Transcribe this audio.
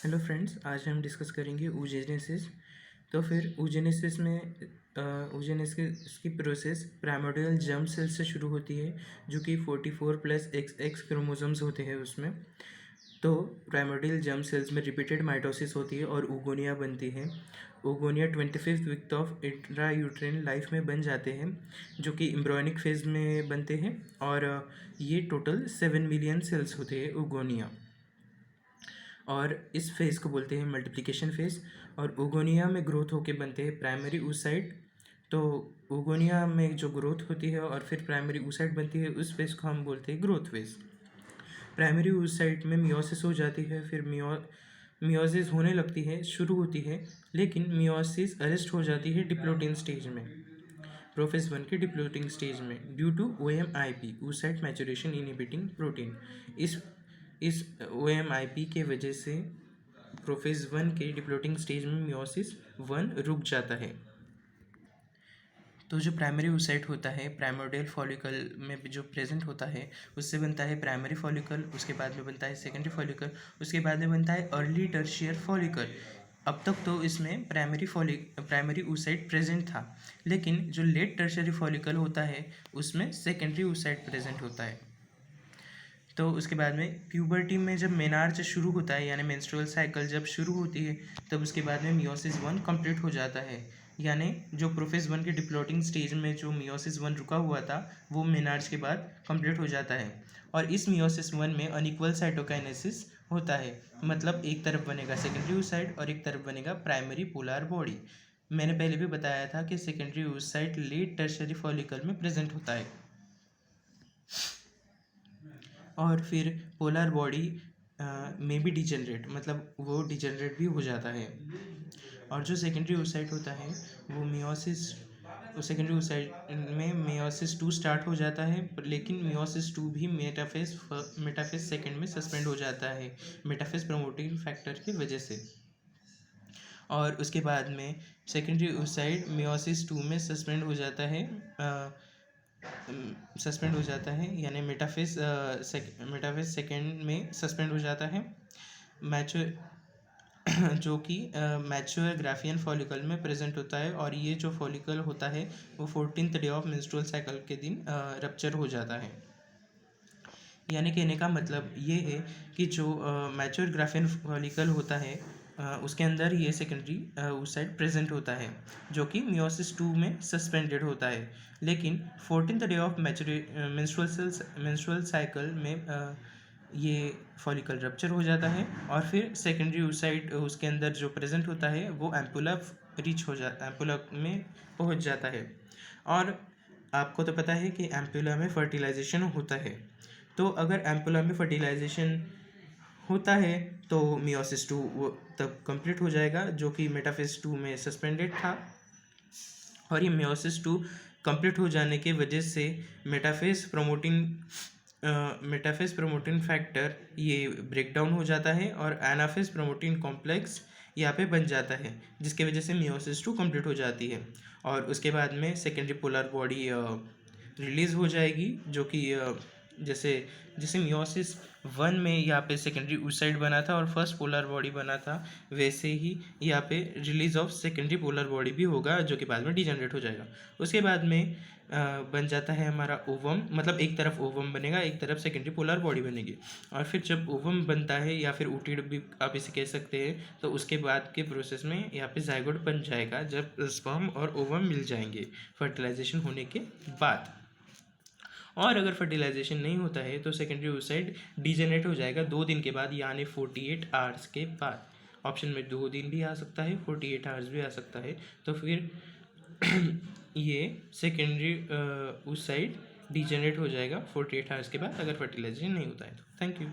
Hello friends, आज हम discuss करेंगे oogenesis। तो फिर oogenesis में oogenesis की प्रोसेस प्राइमोर्डियल जर्म सेल से शुरू होती है, जो कि 44+XX क्रोमोसोम्स होते हैं उसमें। तो प्राइमोर्डियल जर्म सेल्स में रिपीटेड माइटोसिस होती है और oogonia बनती है। oogonia 25th week of intrauterine life में बन जाते हैं, जो कि एम्ब्रियोनिक फेज में बनते हैं। और ये टोटल 7 मिलियन सेल्स होते हैं oogonia। और इस फेज़ को बोलते हैं मल्टीप्लिकेशन फेज़। और oogonia में ग्रोथ होके बनते हैं प्राइमरी oocyte। तो oogonia में जो ग्रोथ होती है और फिर प्राइमरी oocyte बनती है, उस फेज़ को हम बोलते हैं ग्रोथ फेज़। प्राइमरी oocyte में मियोसिस हो जाती है, फिर मियोसिस होने लगती है, शुरू होती है, लेकिन मियोसिस अरेस्ट हो जाती है डिप्लोटिन स्टेज में, प्रोफेज 1 के डिप्लोटिंग स्टेज में, due to OMIP oocyte maturation inhibiting protein. इस OMIP के वजह से प्रोफेज 1 के डिप्लोटिंग स्टेज में मियोसिस 1 रुक जाता है। तो जो प्राइमरी oocyte होता है प्राइमोर्डियल फॉलिकल में जो प्रेजेंट होता है, उससे बनता है प्राइमरी फॉलिकल, उसके बाद में बनता है सेकेंडरी फॉलिकल, उसके बाद में बनता है अर्ली टर्शियर फॉलिकल। अब तक तो इसमें प्राइमरी oocyte प्रेजेंट था, लेकिन जो लेट टर्शियरी फॉलिकल होता है उसमें सेकेंडरी oocyte प्रेजेंट होता है। तो उसके बाद में प्यूबर्टी में जब मेनार्च शुरू होता है, यानी मेंस्ट्रुअल साइकिल जब शुरू होती है, तब उसके बाद में मियोसिस 1 कंप्लीट हो जाता है। यानी जो प्रोफेज 1 के डिप्लोटिंग स्टेज में जो मियोसिस 1 रुका हुआ था, वो मेनार्च के बाद कंप्लीट हो जाता है। और इस मियोसिस 1 में अनइक्वल साइटोकाइनेसिस होता है, मतलब एक तरफ बनेगा सेकेंडरी oocyte और एक तरफ बनेगा प्राइमरी पोलर बॉडी। मैंने पहले भी बताया था कि secondary oocyte late tertiary follicle में प्रेजेंट होता है, और फिर पोलर बॉडी में भी डिजेनरेट, मतलब वो डिजेनरेट भी हो जाता है। और जो सेकेंडरी oocyte होता है वो सेकेंडरी oocyte में मियोसिस 2 स्टार्ट हो जाता है, लेकिन मियोसिस 2 भी मेटाफेज सेकेंड में सस्पेंड हो जाता है मेटाफेज प्रमोटिंग फैक्टर की वजह से। और उसके बाद में सेकेंडरी oocyte मियोसिस 2 में सस्पेंड हो जाता है, यानी मेटाफेज सेकेंड में सस्पेंड हो जाता है, मैच्योर जो कि मैच्योर ग्राफियन फॉलिकल में प्रेजेंट होता है। और ये जो फॉलिकल होता है वो 14th day of menstrual cycle के दिन रप्चर हो जाता है। यानी कहने का मतलब ये है कि जो मैच्योर ग्राफियन फॉलिकल होता है, उसके अंदर ये सेकेंडरी oocyte प्रेजेंट होता है, जो कि मियोसिस 2 में सस्पेंडेड होता है। लेकिन 14th day of menstrual cycle में ये फॉलिकल रप्चर हो जाता है, और फिर सेकेंडरी oocyte उसके अंदर जो प्रेजेंट होता है वो एम्पुला में पहुंच जाता है। और आपको तो पता है कि एम्पुला में फर्टिलाइजेशन होता है। तो अगर एम्पुला में फर्टिलाइजेशन होता है तो मियोसिस 2 वो तब कंप्लीट हो जाएगा, जो कि मेटाफेज 2 में सस्पेंडेड था। और ये मियोसिस 2 कंप्लीट हो जाने के वजह से मेटाफेज प्रोमोटिन फैक्टर ये ब्रेक डाउन हो जाता है और एनाफेज प्रोमोटिन कॉम्प्लेक्स यहाँ पे बन जाता है, जिसके वजह से मियोसिस 2 कंप्लीट हो जाती है। और उसके बाद में सेकेंडरी पोलर बॉडी रिलीज़ हो जाएगी, जो कि जैसे जैसे मियोसिस 1 में यहाँ पे सेकेंडरी oocyte बना था और फर्स्ट पोलर बॉडी बना था, वैसे ही यहाँ पे release of secondary polar body भी होगा, जो कि बाद में डिजेनरेट हो जाएगा। उसके बाद में बन जाता है हमारा ओवम, मतलब एक तरफ ओवम बनेगा, एक तरफ सेकेंडरी पोलर बॉडी बनेगी। और फिर जब ओवम बनता है, या फिर ओटिड भी आप इसे कह सकते हैं, तो उसके बाद के प्रोसेस में यहाँ पे जाइगोट बन जाएगा, जब स्पर्म और ओवम मिल जाएंगे फर्टिलाइजेशन होने के बाद। और अगर फर्टिलाइजेशन नहीं होता है तो सेकेंडरी oocyte डिजेनरेट हो जाएगा 2 दिन के बाद, यानी 48 आवर्स के बाद। ऑप्शन में 2 दिन भी आ सकता है, 48 आवर्स भी आ सकता है। तो फिर ये सेकेंडरी oocyte डिजेनरेट हो जाएगा 48 आवर्स के बाद, अगर फर्टिलाइजेशन नहीं होता है तो। Thank you.